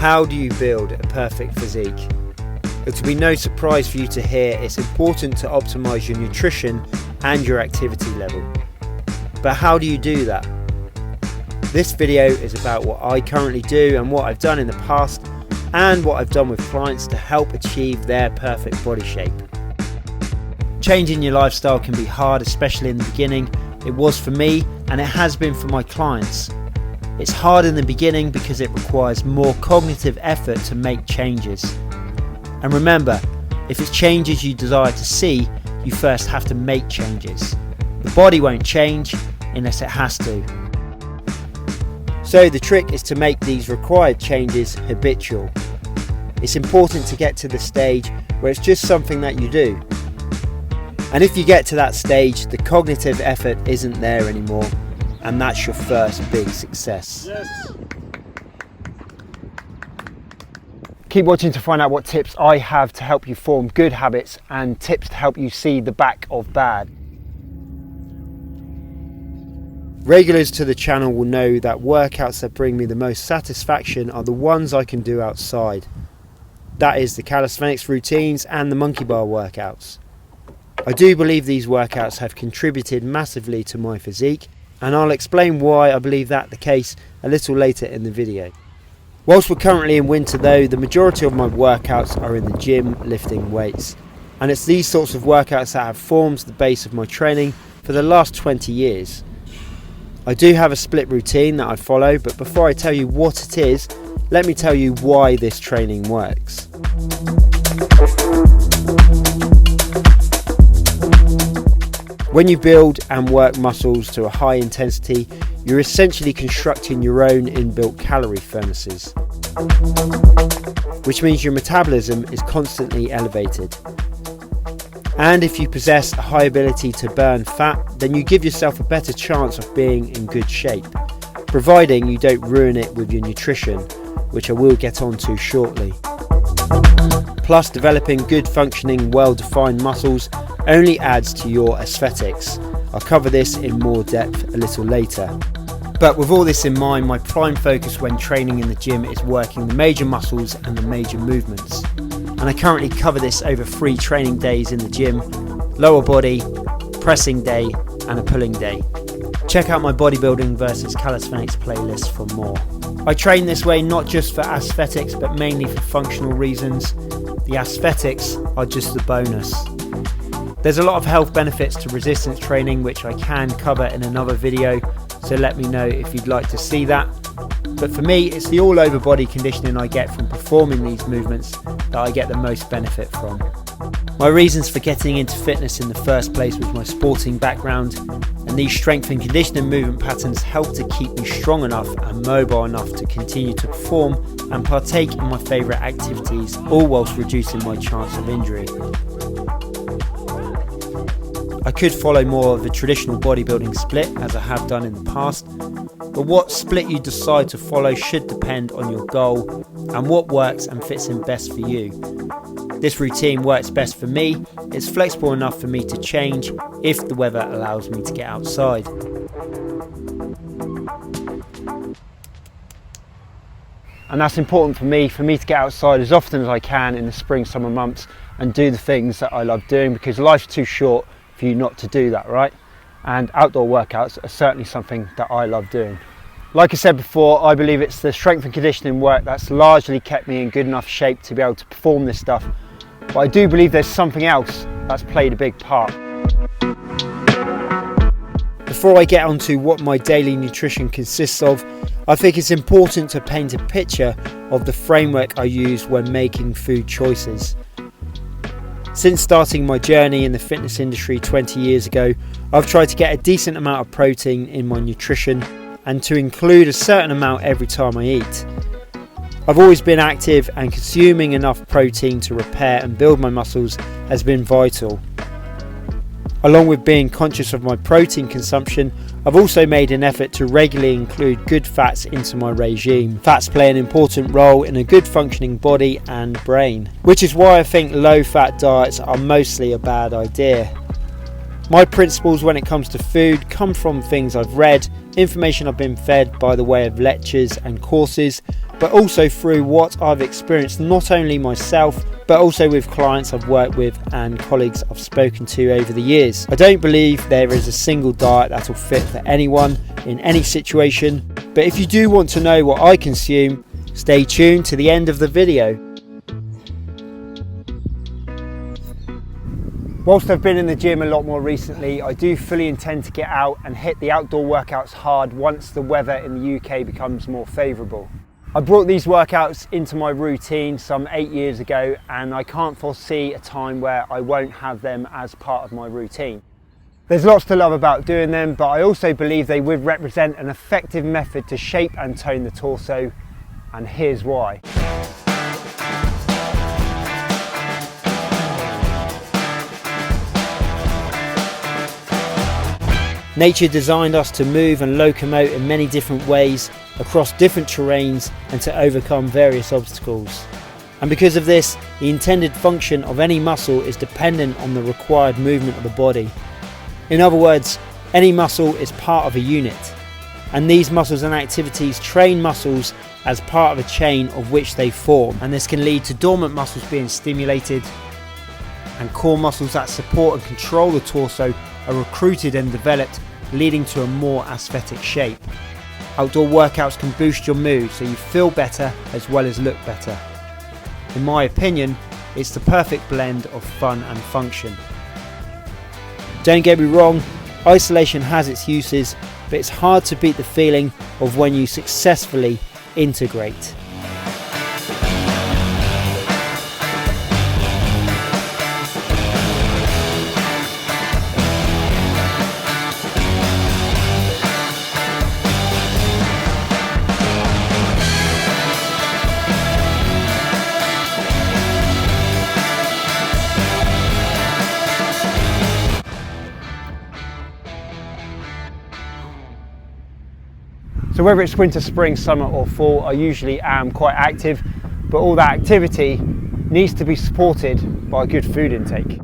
How do you build a perfect physique? It will be no surprise for you to hear it's important to optimise your nutrition and your activity level. But how do you do that? This video is about what I currently do and what I've done in the past and what I've done with clients to help achieve their perfect body shape. Changing your lifestyle can be hard, especially in the beginning. It was for me and it has been for my clients. It's hard in the beginning because it requires more cognitive effort to make changes. And remember, if it's changes you desire to see, you first have to make changes. The body won't change unless it has to. So the trick is to make these required changes habitual. It's important to get to the stage where it's just something that you do. And if you get to that stage, the cognitive effort isn't there anymore, and that's your first big success. Yes. Keep watching to find out what tips I have to help you form good habits and tips to help you see the back of bad. Regulars to the channel will know that workouts that bring me the most satisfaction are the ones I can do outside. That is the calisthenics routines and the monkey bar workouts. I do believe these workouts have contributed massively to my physique, and I'll explain why I believe that the case a little later in the video. Whilst we're currently in winter though, the majority of my workouts are in the gym lifting weights. And it's these sorts of workouts that have formed the base of my training for the last 20 years. I do have a split routine that I follow, but before I tell you what it is, let me tell you why this training works. When you build and work muscles to a high intensity, you're essentially constructing your own inbuilt calorie furnaces, which means your metabolism is constantly elevated. And if you possess a high ability to burn fat, then you give yourself a better chance of being in good shape, providing you don't ruin it with your nutrition, which I will get onto shortly. Plus, developing good functioning, well-defined muscles only adds to your aesthetics. I'll cover this in more depth a little later. But with all this in mind, my prime focus when training in the gym is working the major muscles and the major movements. And I currently cover this over 3 training days in the gym: lower body, pressing day, and a pulling day. Check out my bodybuilding versus calisthenics playlist for more. I train this way not just for aesthetics, but mainly for functional reasons. The aesthetics are just the bonus. There's a lot of health benefits to resistance training, which I can cover in another video, so let me know if you'd like to see that. But for me, it's the all-over body conditioning I get from performing these movements that I get the most benefit from. My reasons for getting into fitness in the first place was my sporting background, and these strength and conditioning movement patterns help to keep me strong enough and mobile enough to continue to perform and partake in my favourite activities, all whilst reducing my chance of injury. I could follow more of a traditional bodybuilding split, as I have done in the past, but what split you decide to follow should depend on your goal and what works and fits in best for you. This routine works best for me. It's flexible enough for me to change if the weather allows me to get outside. And that's important for me to get outside as often as I can in the spring, summer months and do the things that I love doing, because life's too short for you not to do that, right? And outdoor workouts are certainly something that I love doing. Like I said before, I believe it's the strength and conditioning work that's largely kept me in good enough shape to be able to perform this stuff. But I do believe there's something else that's played a big part. Before I get onto what my daily nutrition consists of, I think it's important to paint a picture of the framework I use when making food choices. Since starting my journey in the fitness industry 20 years ago, I've tried to get a decent amount of protein in my nutrition and to include a certain amount every time I eat. I've always been active, and consuming enough protein to repair and build my muscles has been vital. Along with being conscious of my protein consumption, I've also made an effort to regularly include good fats into my regime. Fats play an important role in a good functioning body and brain, which is why I think low-fat diets are mostly a bad idea. My principles when it comes to food come from things I've read, information I've been fed by the way of lectures and courses, but also through what I've experienced not only myself, but also with clients I've worked with and colleagues I've spoken to over the years. I don't believe there is a single diet that will fit for anyone in any situation, but if you do want to know what I consume, stay tuned to the end of the video. Whilst I've been in the gym a lot more recently, I do fully intend to get out and hit the outdoor workouts hard once the weather in the UK becomes more favourable. I brought these workouts into my routine some 8 years ago, and I can't foresee a time where I won't have them as part of my routine. There's lots to love about doing them, but I also believe they would represent an effective method to shape and tone the torso, and here's why. Nature designed us to move and locomote in many different ways, across different terrains, and to overcome various obstacles. And because of this, the intended function of any muscle is dependent on the required movement of the body. In other words, any muscle is part of a unit, and these muscles and activities train muscles as part of a chain of which they form, and this can lead to dormant muscles being stimulated, and core muscles that support and control the torso are recruited and developed, leading to a more aesthetic shape. Outdoor workouts can boost your mood so you feel better as well as look better. In my opinion, it's the perfect blend of fun and function. Don't get me wrong, isolation has its uses, but it's hard to beat the feeling of when you successfully integrate. So whether it's winter, spring, summer or fall, I usually am quite active, but all that activity needs to be supported by a good food intake.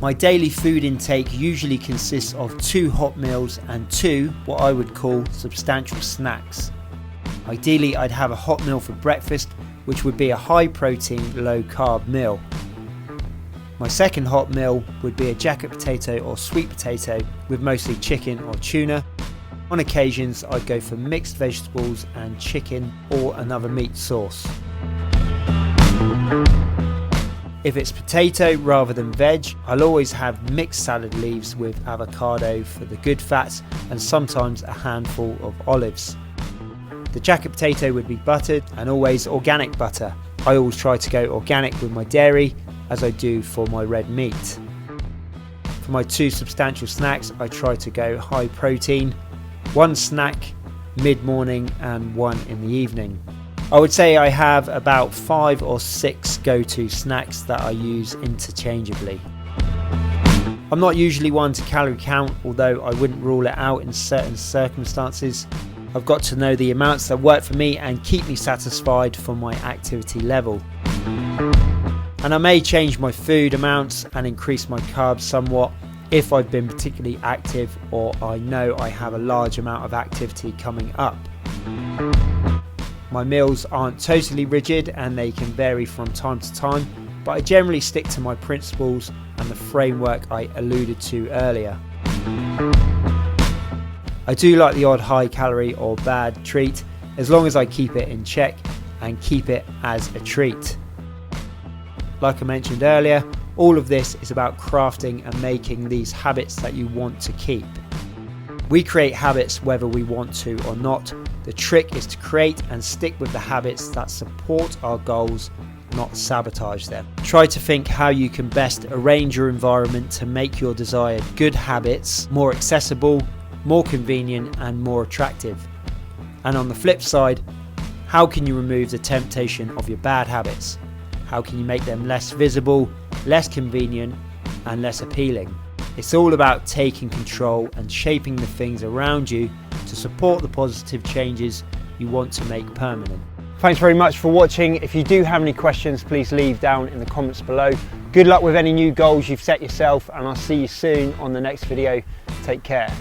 My daily food intake usually consists of 2 hot meals and 2 what I would call substantial snacks. Ideally, I'd have a hot meal for breakfast, which would be a high protein, low carb meal. My second hot meal would be a jacket potato or sweet potato with mostly chicken or tuna. On occasions, I'd go for mixed vegetables and chicken or another meat sauce. If it's potato rather than veg, I'll always have mixed salad leaves with avocado for the good fats and sometimes a handful of olives. The jacket potato would be buttered and always organic butter. I always try to go organic with my dairy, as I do for my red meat. For my 2 substantial snacks, I try to go high protein, 1 snack mid-morning and 1 in the evening. I would say I have about 5 or 6 go-to snacks that I use interchangeably. I'm not usually one to calorie count, although I wouldn't rule it out in certain circumstances. I've got to know the amounts that work for me and keep me satisfied for my activity level. And I may change my food amounts and increase my carbs somewhat if I've been particularly active or I know I have a large amount of activity coming up. My meals aren't totally rigid and they can vary from time to time, but I generally stick to my principles and the framework I alluded to earlier. I do like the odd high calorie or bad treat, as long as I keep it in check and keep it as a treat. Like I mentioned earlier, all of this is about crafting and making these habits that you want to keep. We create habits whether we want to or not. The trick is to create and stick with the habits that support our goals, not sabotage them. Try to think how you can best arrange your environment to make your desired good habits more accessible, more convenient and more attractive. And on the flip side, how can you remove the temptation of your bad habits? How can you make them less visible, less convenient and less appealing? It's all about taking control and shaping the things around you to support the positive changes you want to make permanent. Thanks very much for watching. If you do have any questions, please leave down in the comments below. Good luck with any new goals you've set yourself, and I'll see you soon on the next video. Take care.